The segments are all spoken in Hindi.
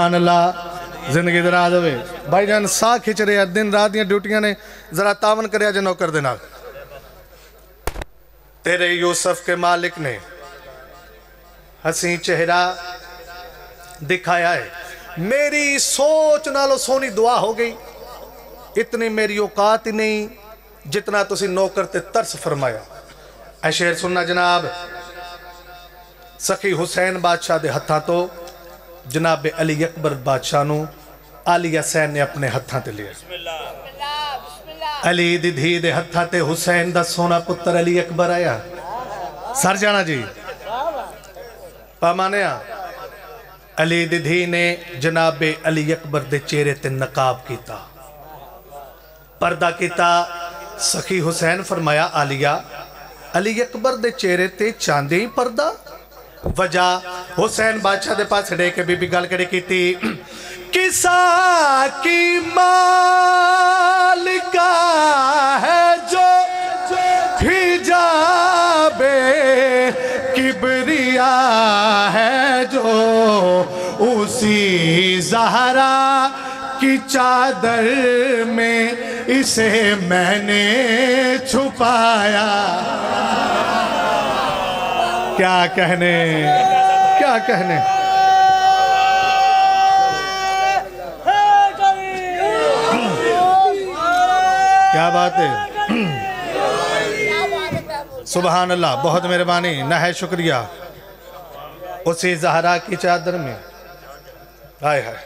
अल्लाह जिंदगी दराज होवे। भाईजान साह खिंच रहे हैं, दिन रात दी ड्यूटियां ने, जरा तावन करे जे नौकर दे नाल। तेरे यूसुफ के मालिक ने हसी चेहरा दिखाया है, मेरी सोच नालों सोनी दुआ हो गई। इतनी मेरी औकात ही नहीं जितना तुसी नौकर ते तरस फरमाया। ऐ शेर सुनना जनाब, सखी हुसैन बादशाह दे हत्थां तो जनाब अली अकबर बादशाह नू आली हसैन ने अपने हत्थां ते लिया। अली दी धी दे हत्थां ते हुसैन दा सोना पुत्र अली अकबर आया। सर जाना जी पामाने अली दी धी ने जनाब अली अकबर दे चेहरे ते नकाब किया, पर्दा किया। सखी हुसैन फरमाया आलिया अली अकबर दे चेहरे ते चांदे ही पर्दा? वजह हुसैन बादशाह दे पास डे के बीबी गल कड़ी की किसा की मालिका है जो हिजाबे किबरिया है जो, उसी ज़हरा की चादर में इसे मैंने छुपाया। क्या कहने, क्या कहने। क्या बात है, सुबहान अल्लाह, बहुत मेहरबानी, नहाय शुक्रिया। उसी ज़हरा की चादर में हाय हाय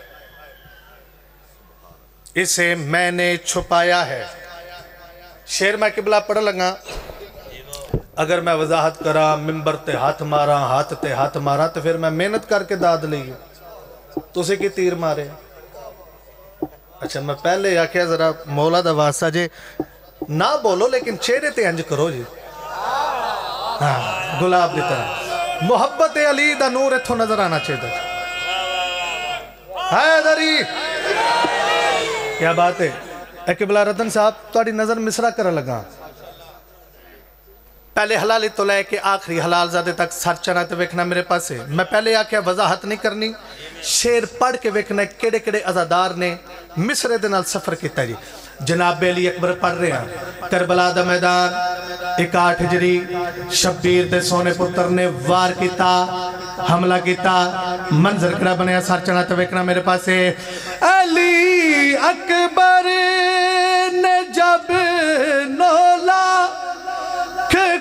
इसे मैंने छुपाया है। शेर मैं किबला पढ़ लगा, अगर मैं वजाहत करा मिंबर ते हाथ मारा, हाथ ते हाथ मारा, तो फिर मैं मेहनत करके दाद ली, तुसी की तीर मारे। अच्छा मैं पहले आख्या जरा मौला दा वास्ता जे ना बोलो, लेकिन चेहरे ते इंज करो जी, हाँ गुलाब की तरह। मोहब्बत अली दा नूर इथों नजर आना चाहिए। हैदरी क्या बात है। किबला रतन साहब थोड़ी नजर मिसरा कर लगा, पहले हलाली तो लैके आखिरी हलाल ज़ादे तक सर चना तो वेखना मेरे पास है। मैं पहले आख्या वजाहत नहीं करनी, शेर पढ़ के वेखना केड़े केड़े अजादार ने मिसरे दे नाल सफर किया जी। जनाब अली अकबर पढ़ रहे हैं, करबला दा मैदान 61 हिजरी, शब्बीर दे सोने पुत्र ने वार किया, हमला किया, मंजर कड़ा बनया, सर चना तो वेखना मेरे पास है। अली अकबर ने जब नौला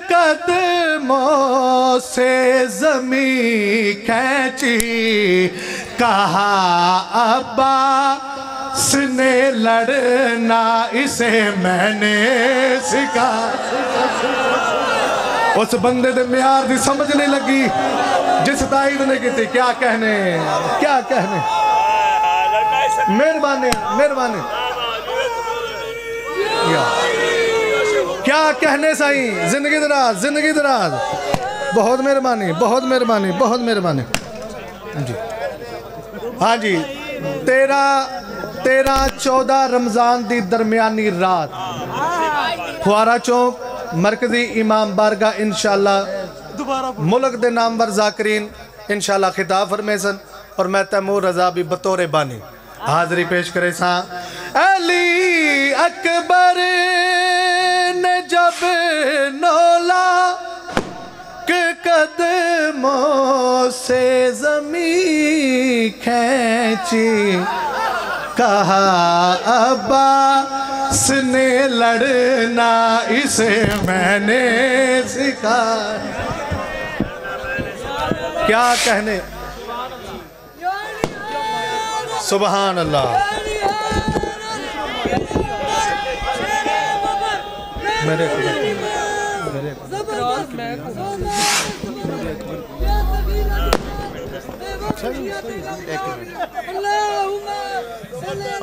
कदमों से जमी खींची, कहा अब्बास ने लड़ना इसे मैंने सिखा। उस बंदे दे म्यार दी समझ नहीं लगी जिस ताईद ने की। क्या कहने, क्या कहने। मेहरबानी मेहरबानी, क्या कहने साईं, जिंदगी दराज, जिंदगी दराज। बहुत मेहरबानी, बहुत मेहरबानी, बहुत मेहरबानी जी। हाँ जी, 13-14 रमजान दी दरमियानी रात खुआरा चौक मरकजी इमाम बारगाह इंशाअल्लाह मुल्क दे नामवर जाकरीन इंशाअल्लाह खिताब फरमेसन, और मैं तैमूर रजा भी बतौर बानी हाजिरी पेश करे सा। अली अकबर ने जब नौला के कदमों से जमी खींची, कहा अब्बास ने लड़ना इसे मैंने सिखाया। क्या कहने, सुबहान अल्लाह। मेरे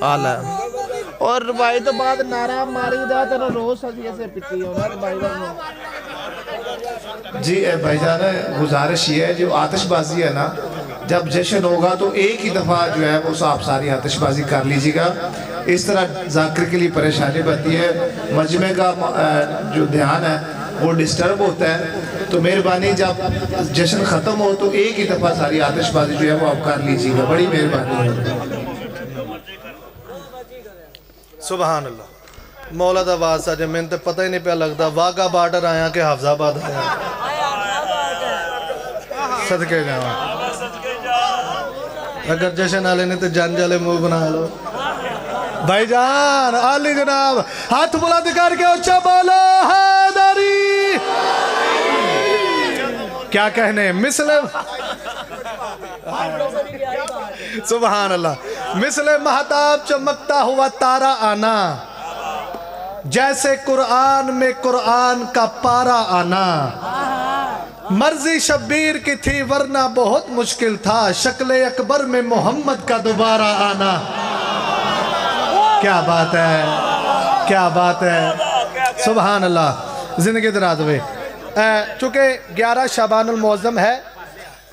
आला और भाई तो बाद नारा मारी दा तेरा रोज सदिये से पिटी होना भाई जी। भाईजान गुजारिश ये है, जो आतिशबाजी है ना, जब जश्न होगा तो एक ही दफ़ा जो है वो आप सारी आतिशबाजी कर लीजिएगा। इस तरह जाकिर के लिए परेशानी बनती है, मजमे का जो ध्यान है वो डिस्टर्ब होता है। तो मेहरबानी जब जश्न ख़त्म हो तो एक ही दफ़ा सारी आतिशबाजी जो है वो आप कर लीजिएगा, बड़ी मेहरबानी होगी। सुभान अल्लाह। मौला दा वास्ता जे मैंने तो पता ही नहीं पे लगता वाघा बॉर्डर आया कि हाफजाबाद आया। सदके जावा। अगर जश्न वाले ने तो जंज वाले मुंह बना लो। भाईजान आली जनाब हाथ बुलंद करके ऊंचा बोलो हैदरी। क्या कहने मिसले सुभान अल्लाह। मिसले महताब चमकता हुआ तारा आना, जैसे कुरान में कुरान का पारा आना। मर्जी शब्बीर की थी वरना बहुत मुश्किल था, शक्ल अकबर में मोहम्मद का दोबारा आना। क्या बात है, क्या बात है, सुभान अल्लाह। जिंदगी दराज हुए। चूँकि 11 शाबानुल मुअज़्ज़म है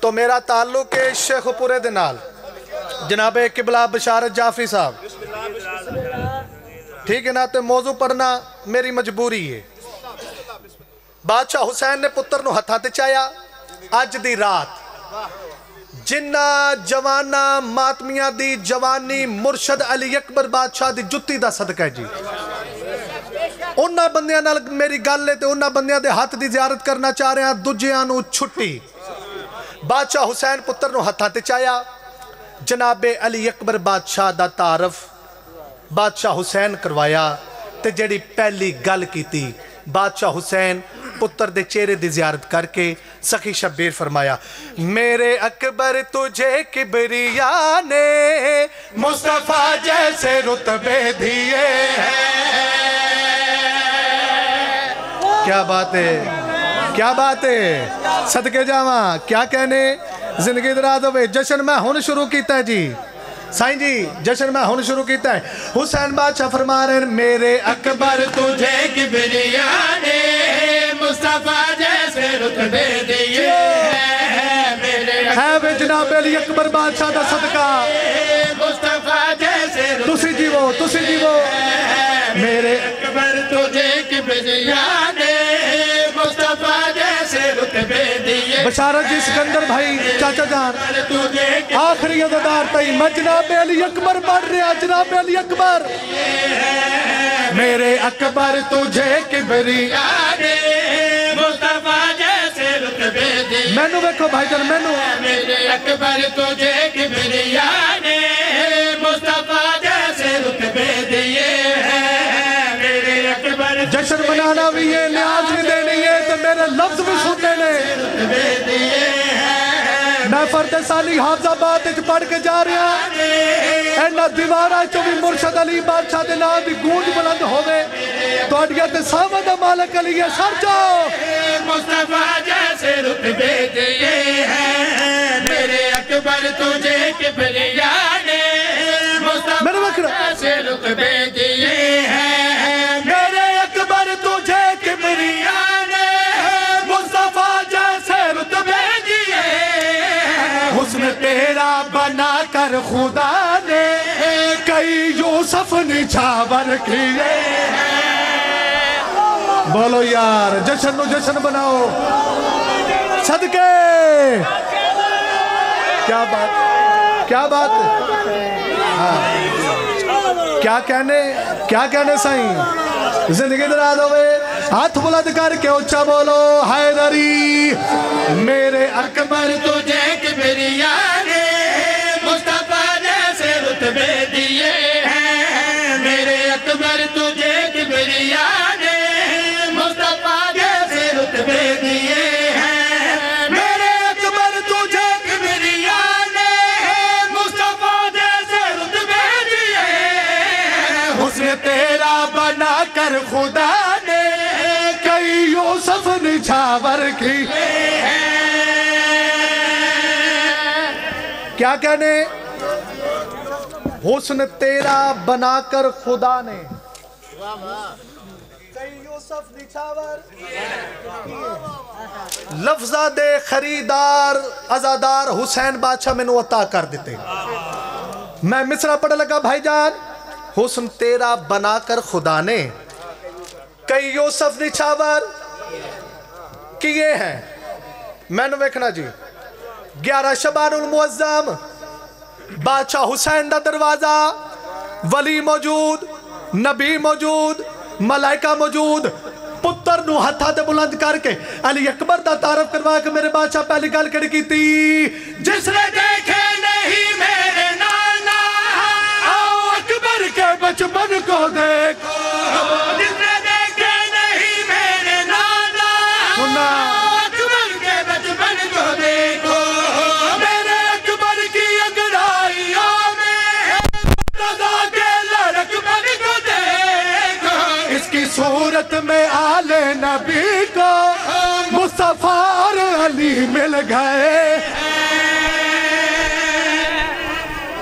तो मेरा ताल्लुक है शेखपुरे दे नाल जनाब किबला बशारत जाफरी साहब, ठीक है ना। तो मौजू पढ़ना मेरी मजबूरी है। बादशाह हुसैन ने पुत्र नूं हत्थां ते चाया। अज दी रात जिन्ना जवाना मातमिया दी जवानी मुर्शद अली अकबर बादशाह दी जुत्ती दा सदका है जी। उन्हां बंदियां नाल मेरी गल है ते उन्हां बंदियां दे हत्थ दी ज़ियारत करना चाह रहे हैं, दूजियां नूं छुट्टी। बादशाह हुसैन पुत्र नूं हत्थां ते चाया। जनाबे अली अकबर बादशाह दा तारफ बादशाह हुसैन करवाया ते जेड़ी पहली गल कीती बादशाह हुसैन पुत्र दे चेहरे दी ज़ियारत करके सखी शब्बीर फरमाया, मेरे अकबर तुझे किबरिया ने मुस्तफा जैसे रुतबे दिए हैं। क्या बात है, क्या बात है, सदके जावा। क्या कहने जिंदगी दराज होवे। जश्न मैं हुण शुरू कीता है जी साईं जी, जश्न मैं हुण शुरू कीता है। हुसैन बादशाह फरमा रहे मेरे अकबर तुझे किबरिया ने मुस्तफा जैसे रुतबे दिए हैं। है वे जनाब अली अकबर बादशाह दा सदका मुस्तफा जैसे तुसी जीवो मेरे अकबर तुझे किबरिया ने मुस्तफा जैसे रुतबे दिए। बशारत जी सिकंदर भाई चाचा जान आखिरी अदादार तई मैं जनाब अली अकबर पढ़ रहा। जनाब अली अकबर मेरे अकबर तुझे किबरिया ने मुस्तफा जैसे रुतबे दिए। मैनू देखो भाईजान मैनू मेरे अकबर तुझे किबरिया ने मुस्तफा जैसे रुतबे दिए हैं। मेरे अकबर जश्न मनाना भी है, न्याज भी देनी है तो मेरे लफ्ज भी सुनने ने। मैं फरते साली हाफजाबाद पढ़ के जा रहा इन्हां दीवारां चों भी मुर्शद अली बादशाह दे नाम दी गूंज बुलंद होवे। तुहाडियां ते सावां दा मालक अली है। सर जाओ मुस्तफा जैसे रुतबे दिए हैं। मेरे अकबर तुझे किबरिया ने मुस्तफा जैसे रुतबे दिए हैं। मेरे अकबर तुझे किबरिया ने मुस्तफा जैसे रुतबे दिए। हुस्न तेरा बना कर खुदा ने कई यूसुफ निछावर किए। बोलो यार जश्न बनाओ सदके। क्या बात, क्या बात। हाँ क्या कहने साईं। जिंदगी दराज होवे। हाथ बुलंद करके ऊंचा बोलो हैदरी। मेरे अकबर तुझे किबरिया ने मुस्तफा जैसे रुतबे दिए हैं। मेरे अकबर तुझे किबरिया ने मुस्तफा जैसे रुतबे दिए हैं। मेरे अकबर तुझे किबरिया ने मुस्तफा जैसे रुतबे दिए हैं। हुस्न तेरा बना कर खुदा ने कई यूसुफ निछावर की। क्या कहने हुस्न तेरा बनाकर खुदा ने कई यूसुफ निछावर। लफ्जा दे खरीदार आजादार हुसैन बादशाह मैनू अता कर दिते। मैं मिसरा पढ़ लगा भाईजान। हुस्न तेरा बनाकर खुदा ने कई यूसुफ निछावर किए हैं। मैनू वेखना जी 11 शबानुल मुअज्जम बादशाह हुसैन दा दरवाजा वली मौजूद नबी मौजूद मलाइका मौजूद पुत्र नू हथा ते बुलंद करके अली अकबर दा तारफ करवा के मेरे बादशाह पहली गल कड़ी कीती जिसने देखे नहीं मेरे नाना आओ अकबर के बचपन को देखो जिसने देखे नहीं मेरे नाना सुना अकबर के बचपन को देखो मेरे अकबर की अंगड़ाइयों में रज़ा के लड़कपन को देखो इसकी सूरत में आले नबी को मुस्तफा और अली मिल गए।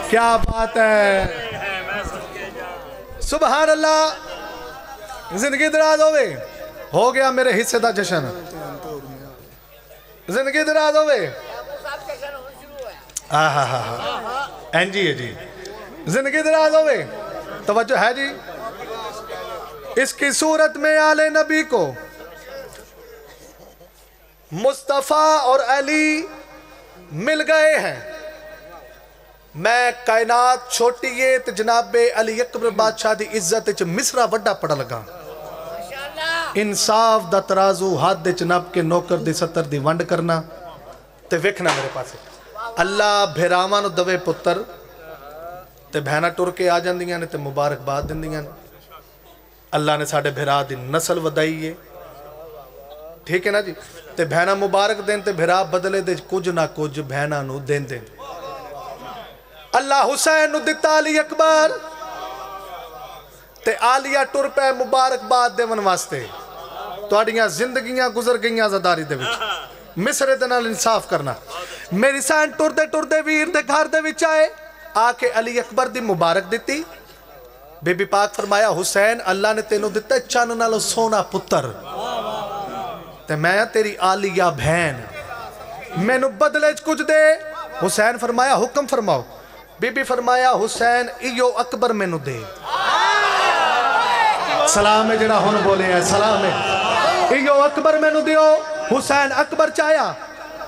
क्या बात है सुभान अल्लाह। जिंदगी दराज हो गया मेरे हिस्से का जश्न जिंदगी दराज होवे एनजी है जी जिंदगी दराज होवे तवज्जो है जी। इसकी सूरत में आले नबी को मुस्तफा और अली मिल गए हैं। मैं कायनात छोटी है तो जनाबे अली अकबर बादशाह की इज्जत च मिसरा वड्डा पड़ा लगा। इंसाफ दा तराजू हाथ च नप के नौकर दी सत्तर दी वंड करना ते वेखना मेरे पास अल्लाह भेरावां नूं दवे पुत्र ते भैना टुर के आ जांदियां ने ते मुबारकबाद दिंदियां ने। अल्लाह ने साडे भेरा दी नस्ल वधाई है ठीक है ना जी। ते भैना मुबारक देन ते भेरा बदले दे कुछ ना कुछ भैना नूं देंदे। अल्लाह हुसैन नूं दिता अली अकबर ते आलिया टुर पे मुबारकबाद देवन वास्ते। तुहाडियां जिंदगियां गुजर गईयां ज़दारी दे विच मिसरे दे नाल इंसाफ करना। मेरी सैन टुरदे टुरदे वीर दे घर दे विच आए आके अली अकबर दी मुबारक दिती। बीबी पाक फरमाया हुसैन अल्लाह ने तेनों दिता चन्न नालों सोना पुत्र ते मैं तेरी आलिया बहन मैनू बदले च कुछ दे। हुसैन फरमाया हुक्म फरमाओ। बीबी फरमाया हुसैन इयो अकबर मैनू दे। सलाम है जरा हुन बोले है सलाम है इयो अकबर मैनू दियो। हुसैन अकबर चाया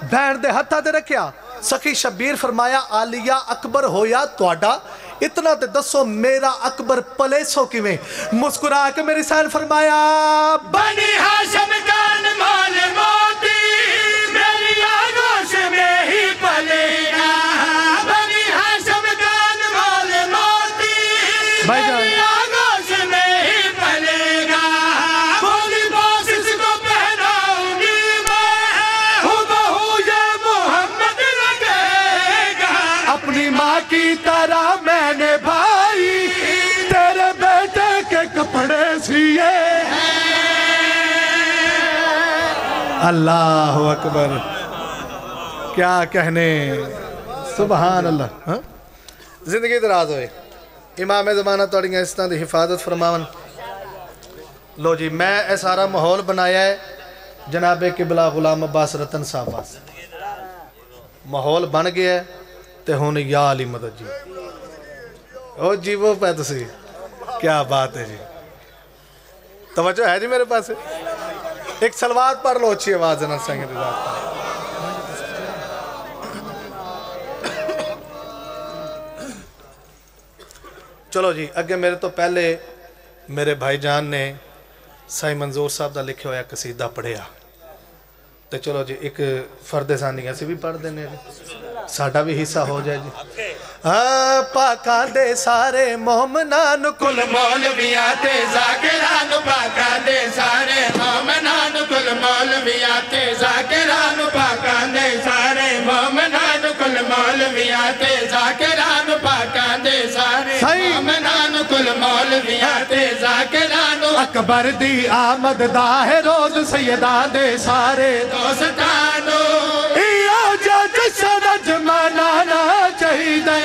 बहन दे हत्था ते रखिया। सखी शबीर फरमाया आलिया अकबर होया तुहाडा इतना ते दसो मेरा अकबर पलेसो किवें। मुस्कुरा के मेरी सैन फरमाया बनी हाशिम कान माल मोती मेरी आगोश में ही पलेगा। बनी हाशिम कान माल मोती मेरी आगोश में ही पलेगा। बोली बास इसको पहनाऊंगी मैं हुबहू ये मोहम्मद लगेगा। अपनी माँ की तरह मैंने भाई तेरे बेटे के कपड़े सिए। अल्लाह अकबर क्या कहने सुभान अल्लाह। जिंदगी दराज होए इमाम ज़माना तुहाड़ियां इस तरह की हिफाजत फरमावन। लो जी मैं ये सारा माहौल बनाया है जनाबे किबला गुलाम अब्बास रतन साहब वास्ते। माहौल बन गया है ते हुन या अली मदद जी ओ जीवो पे तुसी क्या बात है जी। तवज्जो है जी मेरे पास। एक सलवात पढ़ लो अच्छी आवाज ना संग। चलो जी अगे मेरे तो पहले मेरे भाईजान ने साईं मंजूर साहब का लिखे हुआ कसीदा पढ़िया तो चलो जी एक फर्द सानी असी भी पढ़ देने साडा भी हिस्सा हो जाए जी। पाका दे सारे मोमनान कुल मौलविया ते जाकिरान पाका दे सारे मोमनान कुल मौलविया ते जाकिरान पाका दे सारे मोमनान कुल मौलविया ते जाकिरान पाका दे सारे मोमनान कुल मौलविया ते जाकिरान। अकबर दी आमद दा है रोज सैयदा दे सारे दोस्तानो जमाना चाहिए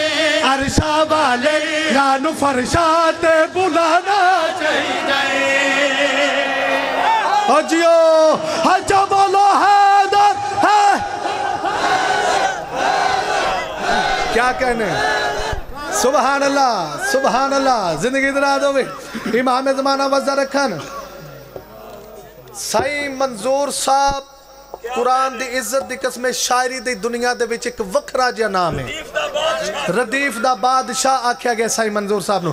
अरशा वाले रानू फरशात बुलाना चाहिए। जियो हजा बोलो हैदर है क्या कहने सुभान अल्लाह सुभान अल्लाह। जिंदगी दराज होवे इमाम ज़माना वज़ा रखन साईं मंजूर साहब कुरान दी इज्जत दी कसम शायरी दी दुनिया दे विच एक वखरा जिहा नाम है रदीफ दा बादशाह आख्या गया साईं मंजूर साहब नु।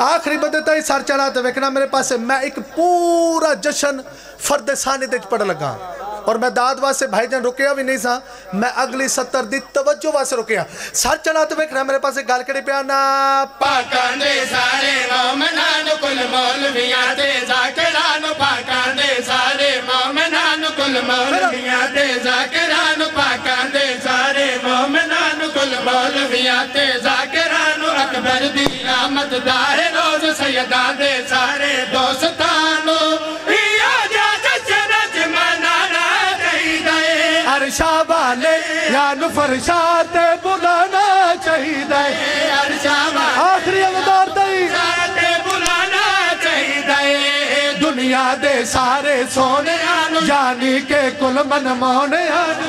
आखिरी बंदे ताई सर चढ़ा ते वेखना मेरे पास मैं एक पूरा जश्न फर्द सानिद विच पढ़ लगा और मैं दाद वास्ते भाईजान रुकिया भी नहीं सा, मैं अगली 70 दी तवज्जो वास्ते रुकिया। सर चढ़ा ते वेखना मेरे पास गल कड़ी पिया ना पाकां दे सारे मोमिनां नु कुल मौलवियां ते ज़ाकिरां नु पाकां दे सारे मोमिनां नु कुल मौलवियां ते ज़ाकिरां नु पाकां दे सारे मोमिनां नु कुल मौलवियां ते ज़ाकिरां नु अकबर दी आमद दा है रोज़ सैयदां दे सारे दोस्तां नु अरशा वाले यानु फरशा ते बुलाना चाहिए आखिरी अवतार ते बुलाना चाहिए दुनिया दे सारे सोने यानी के कुल मन मोने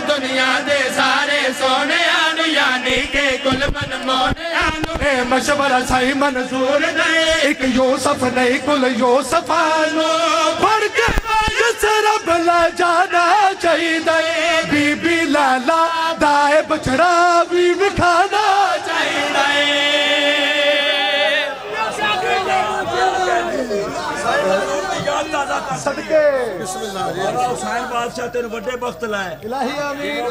दुनिया दे सारे सोने यानी के कुल मन मोने मशवरा सही मंजूर एक यूसुफ नहीं कुल यूसुफानो पढ़ के रब ला जाना चाहिए बीबी लाला दाए बछड़ा भी विखाना चाहिए। सदके हुसैन बादशाह तेरे बड़े वक्त लाए इलाही आमीन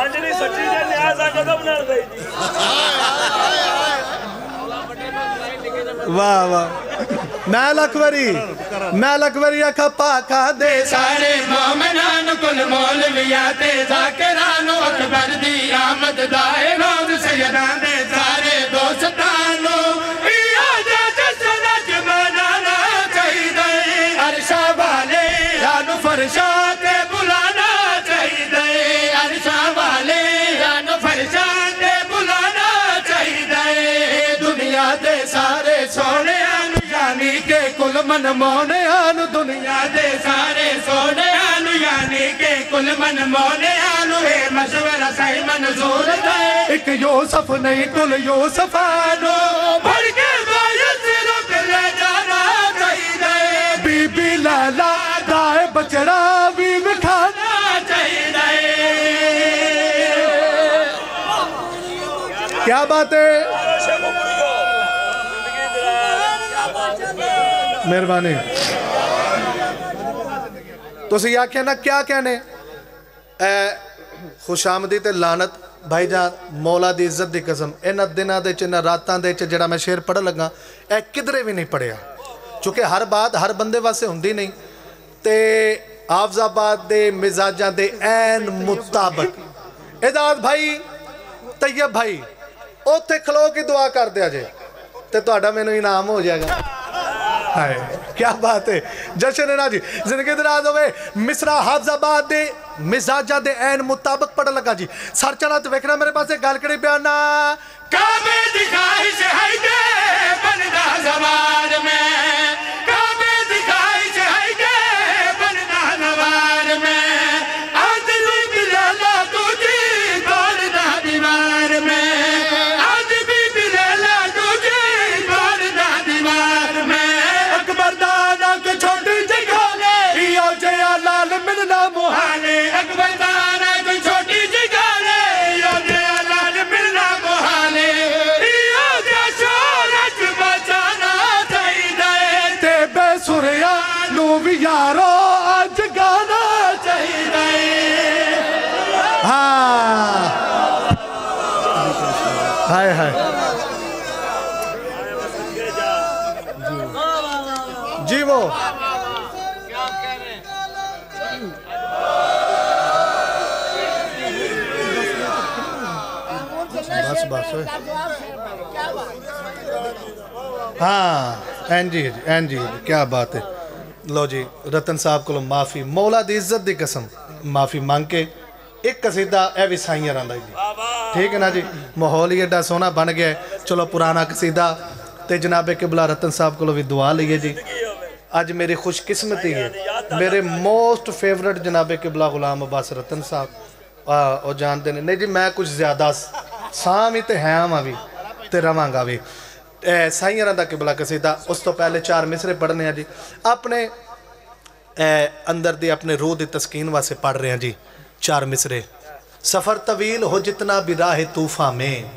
अंजलि सच्ची जे न्याज आ कदम न दई वाह वाह मैं लकवरी आखा पाका दे सारे मोमिनां कुल मौलवियां ते ज़ाकिरां नु अकबर दी आमद दा है रोज़ सैयदां दे सारे दोस्तां नु इया जश्न च मनाना चाहिए अरशा वाले यानु फरशा ते बुलाना चाहिए अरशा वाले यानु फरशा ते बुलाना चाहिए दुनिया दे सारे सोने यानी के कुल मन मोने आनु दुनिया दे सारे सोने आनु यानी के कुल मन मोने आनु है मशवरा सही मंजूर दे एक यूसुफ नहीं कुल यूसुफानो पढ़ के बायस रुक ले जाना चाहिए बीबी लाला दाए बछड़ा भी विखाना चाहिए। क्या बात है मेहरबानी तुसी आख्या ना क्या कहने खुशामदी ते लानत भाईजान मौला दी इज्जत दी कसम इन्हां दिनां दे च इन्हां रातां दे च जेड़ा मैं शेर पढ़ लगा ए किधरे भी नहीं पढ़िया क्योंकि हर बात हर बंदे वास्ते हुंदी नहीं ते हाफजाबाद दे मिजाजां दे ऐन मुताबिक इजाज भाई तैयब भाई उत्थे खलो के दुआ कर दिया जे ते तुहाडा मैनूं इनाम हो जाएगा। हाय क्या बात है जश्न है ना जी जिंदगी दराज होवे मिसरा हाफजाबाद दे मिजाजा दे ऐन मुताबिक पढ़ लगा जी सर चढ़ा ते वेखना मेरे पास गल करी बयाना काबे दिखाई से है के बनदा जवान में काबे दिखाई से है के बनदा नवार में आज भी बिलाला तुझे तोड़दा दीवार में आज भी बिलाला तुझे तोड़दा दीवार में छोटी जगह यो जया लाल मिलना मुहाने अकबर दाना कोई छोटी जगह यो जया लाल मिलना मुहाने यो शोरत बचाना चाहिए ते बेसुरिया नू भी यारो अज गाना चाहिए। हाँ हाय हाय जी वो बस हाँ एन जी क्या बात है। लो जी रतन साहब को माफ़ी मौला दी इज्जत दी कसम माफ़ी मांग के एक कसीदा ए भी साईं यारां दा जी ठीक है ना जी माहौल ही एडा सोहना बन गया चलो पुराना कसीदा ते जनाबे किबला रतन साहब को भी दुआ लीए जी अज मेरी खुशकिस्मती है मेरे मोस्ट फेवरेट जनाबे किबला गुलाम अब्बास रतन साहब और जानते हैं नहीं जी मैं कुछ ज़्यादा साम ही तो है वहाँ भी तो रवांगा भी साइयां दा किबला कसीदा उस तो पहले 4 मिसरे पढ़ने हैं जी अपने अंदर दी अपने रूह की तस्कीन वास्ते पढ़ रहे हैं जी 4 मिसरे। सफर तवील हो जितना भी राह तूफा में।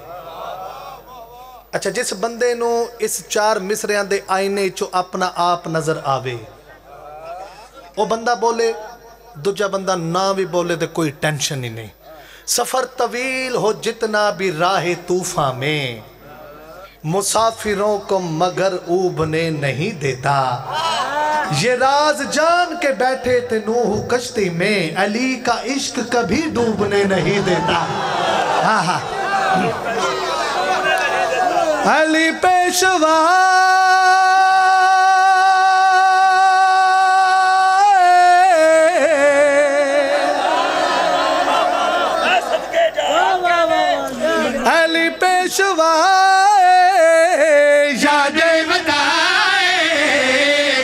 अच्छा, जिस बंदे नू इस 4 मिसरियां दे आईने चो अपना आप नजर आवे, वो बंदा बोले, दूजा बंदा ना भी बोले तो कोई टेंशन ही नहीं। सफर तवील हो जितना भी राह तूफा में, मुसाफिरों को मगर ऊबने नहीं देता। ये राज जान के बैठे थे नूह कश्ती में, अली का इश्क कभी डूबने नहीं देता। हाँ हाँ, अली पेशवा अली पेशवा यादें बताए,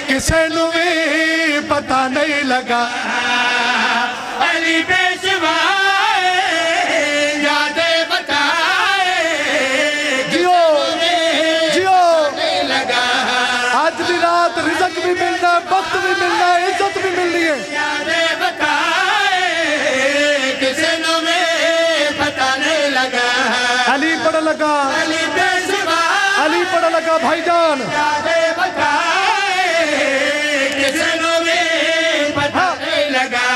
किसे नू भी पता नहीं लगा। अली पेशवा यादें बताए, जियो जियो, नहीं लगा। आज भी रात रिज़्क भी मिलना है, वक्त भी मिलना है, इज्जत भी मिलनी है। यादें बताए, किसे नू भी पता नहीं लगा। अली पड़ा लगा, अली पेशवा अली पड़ा लगा भाईजान। यादें बताए, किसे नू भी पता नहीं लगा।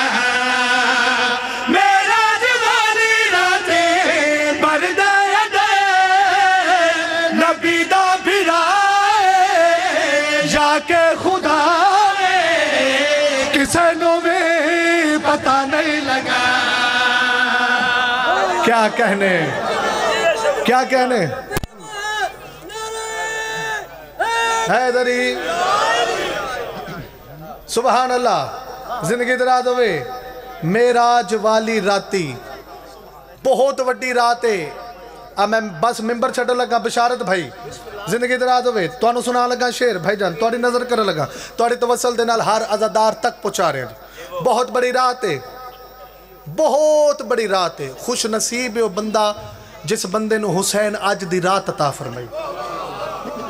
मेरा जवानी रातें बरदा नबी दा फिराए जाके खुदा, किसे नू भी पता नहीं लगा। क्या कहने, क्या कहने। हैदरी सुभान अल्लाह, जिंदगी दराज होवे। मेराज वाली राती बहुत वड्डी रात है। अब मैं बस मिंबर छड़ लगा बिशारत भाई, जिंदगी दराज होवे। तुहानू सुना लगा शेर भाईजान, तुहाडी नजर कर लगा, तुहाडी तवसल दे नाल हर अज़ादार तक पहुंचा रहे। बहुत बड़ी रात है, बहुत बड़ी रात है। खुश नसीब है वो बंदा जिस बंदे नू हुसैन अज दी रात अता फरमाई।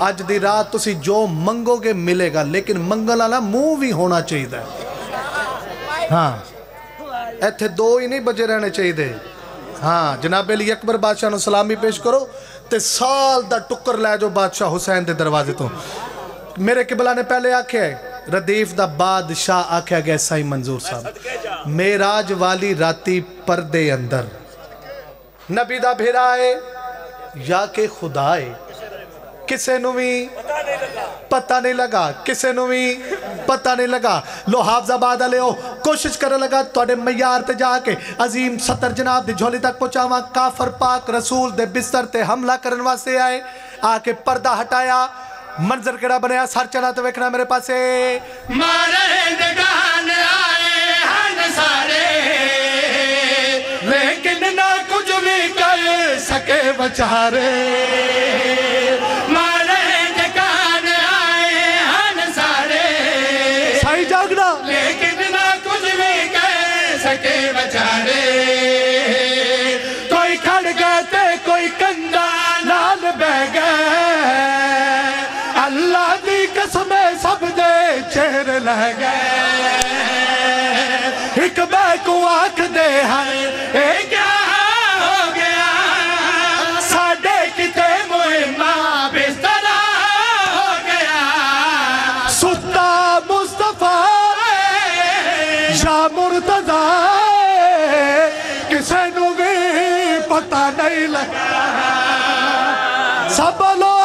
अज दी रात तुसी जो मंगोगे मिलेगा, लेकिन मंगल वाला मुंह भी होना चाहिए। हाँ, इत्थे 2 ही नहीं बजे रहने चाहिए। हाँ, जनाबे अली अकबर बादशाह नू सलामी पेश करो ते साल दा टुक्कर लै जाओ बादशाह हुसैन दे दरवाजे तो। मेरे किबला ने पहले आख्या है, रदीफ दा बादशाह आख्या गया साईं मंजूर साहब। मेराज वाली राती पर्दे अंदर नबी दा भिराए या के खुदाए, किसे नू भी पता नहीं लगा, किसे नू भी पता नहीं लगा। लो हाफजाबाद वाले हो, कोशिश कर लगा तुहाडे मयार ते जाके अजीम सतर जनाब दी झोली तक पहुंचावा। काफर पाक रसूल दे बिस्तर ते हमला करने वास्ते आए, आके पर्दा हटाया। मंजर केड़ा बनया, सर चला तो वेखना मेरे पासे। मारे दगान आए हन सारे, लेकिन ना कुछ भी कर सके बेचारे। मारे दगान आए हन सारे, साई जागना, लेकिन ना कुछ भी कर सके बेचारे। कोई खड़ गए थे, कोई कंधा नाल बह गए। अल्लाह दी कसम सब दे चेहरे लह गए। एक बैकू आख दे है ए क्या हो गया, साडे किते मुहिमा बिस्तरा हो गया। सुता मुस्तफा या मुर्तजा, किसे नू भी पता नहीं लगा। सब लोग